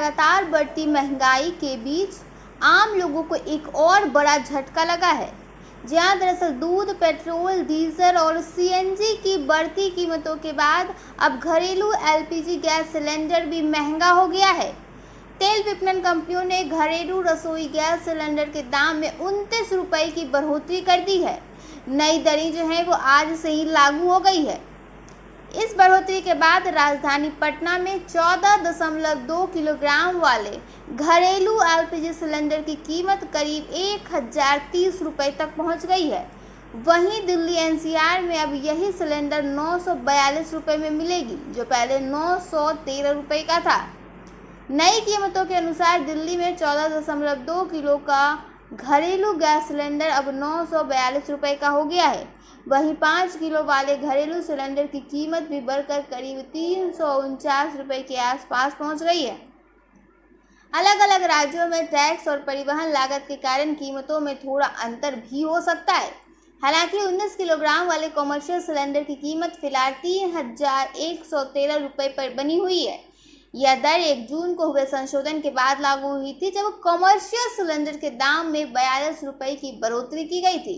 लगातार बढ़ती महंगाई के बीच आम लोगों को एक और बड़ा झटका लगा है। जहां दरअसल दूध, पेट्रोल, डीजल और सीएनजी की बढ़ती कीमतों के बाद अब घरेलू एलपीजी गैस सिलेंडर भी महंगा हो गया है। तेल विपणन कंपनियों ने घरेलू रसोई गैस सिलेंडर के दाम में 29 रुपए की बढ़ोतरी कर दी है। नई दरें जो है वो आज से ही लागू हो गई है। इस बढ़ोतरी के बाद राजधानी पटना में 14.2 किलोग्राम वाले घरेलू एलपीजी सिलेंडर की कीमत करीब 1030 रुपये तक पहुंच गई है। वहीं दिल्ली एनसीआर में अब यही सिलेंडर 942 रुपये में मिलेगी, जो पहले 913 रुपये का था। नई कीमतों के अनुसार दिल्ली में 14.2 किलो का घरेलू गैस सिलेंडर अब 942 रुपये का हो गया है। वहीं 5 किलो वाले घरेलू सिलेंडर की कीमत भी बढ़कर करीब 349 रुपये के आसपास पहुंच गई है। अलग अलग राज्यों में टैक्स और परिवहन लागत के कारण कीमतों में थोड़ा अंतर भी हो सकता है। हालांकि 19 किलोग्राम वाले कॉमर्शियल सिलेंडर की कीमत फिलहाल 3113 रुपये पर बनी हुई है। यह दर 1 जून को हुए संशोधन के बाद लागू हुई थी, जब कॉमर्शियल सिलेंडर के दाम में 42 रुपये की बढ़ोतरी की गई थी।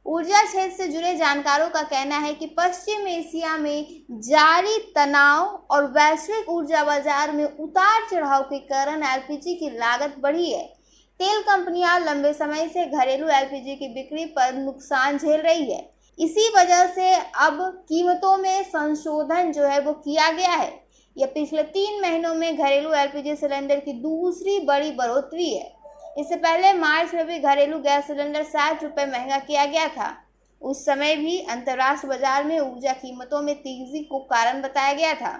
ऊर्जा क्षेत्र से जुड़े जानकारों का कहना है कि पश्चिम एशिया में जारी तनाव और वैश्विक ऊर्जा बाजार में उतार चढ़ाव के कारण एलपीजी की लागत बढ़ी है। तेल कंपनियां लंबे समय से घरेलू एलपीजी की बिक्री पर नुकसान झेल रही है। इसी वजह से अब कीमतों में संशोधन जो है वो किया गया है। यह पिछले 3 महीनों में घरेलू एलपीजी सिलेंडर की दूसरी बड़ी बढ़ोतरी है। इससे पहले मार्च में भी घरेलू गैस सिलेंडर 60 रुपये महंगा किया गया था। उस समय भी अंतर्राष्ट्रीय बाजार में ऊर्जा कीमतों में तेजी को कारण बताया गया था।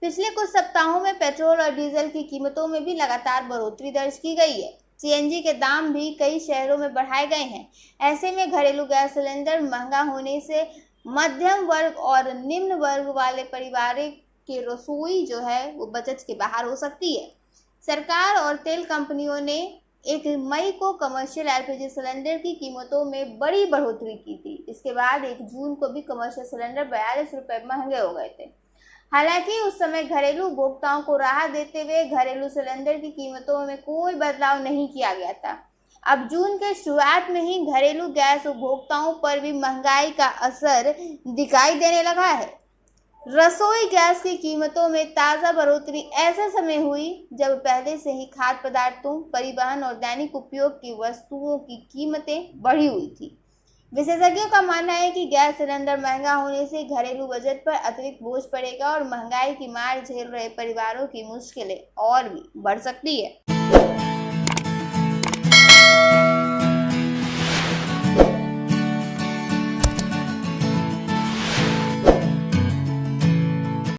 पिछले कुछ सप्ताहों में पेट्रोल और डीजल की कीमतों में भी लगातार बढ़ोतरी दर्ज की गई है। सीएनजी के दाम भी कई शहरों में बढ़ाए गए हैं। ऐसे में घरेलू गैस सिलेंडर महंगा होने से मध्यम वर्ग और निम्न वर्ग वाले परिवार की रसोई जो है वो बजट के बाहर हो सकती है। सरकार और तेल कंपनियों ने 1 मई को कमर्शियल एलपीजी सिलेंडर की कीमतों में बड़ी बढ़ोतरी की थी। इसके बाद 1 जून को भी कमर्शियल सिलेंडर 42 रुपये महंगे हो गए थे। हालांकि उस समय घरेलू उपभोक्ताओं को राहत देते हुए घरेलू सिलेंडर की कीमतों में कोई बदलाव नहीं किया गया था। अब जून के शुरुआत में ही घरेलू गैस उपभोक्ताओं पर भी महंगाई का असर दिखाई देने लगा है। रसोई गैस की कीमतों में ताज़ा बढ़ोतरी ऐसे समय हुई जब पहले से ही खाद्य पदार्थों, परिवहन और दैनिक उपयोग की वस्तुओं की कीमतें बढ़ी हुई थी। विशेषज्ञों का मानना है कि गैस सिलेंडर महंगा होने से घरेलू बजट पर अतिरिक्त बोझ पड़ेगा और महंगाई की मार झेल रहे परिवारों की मुश्किलें और भी बढ़ सकती है।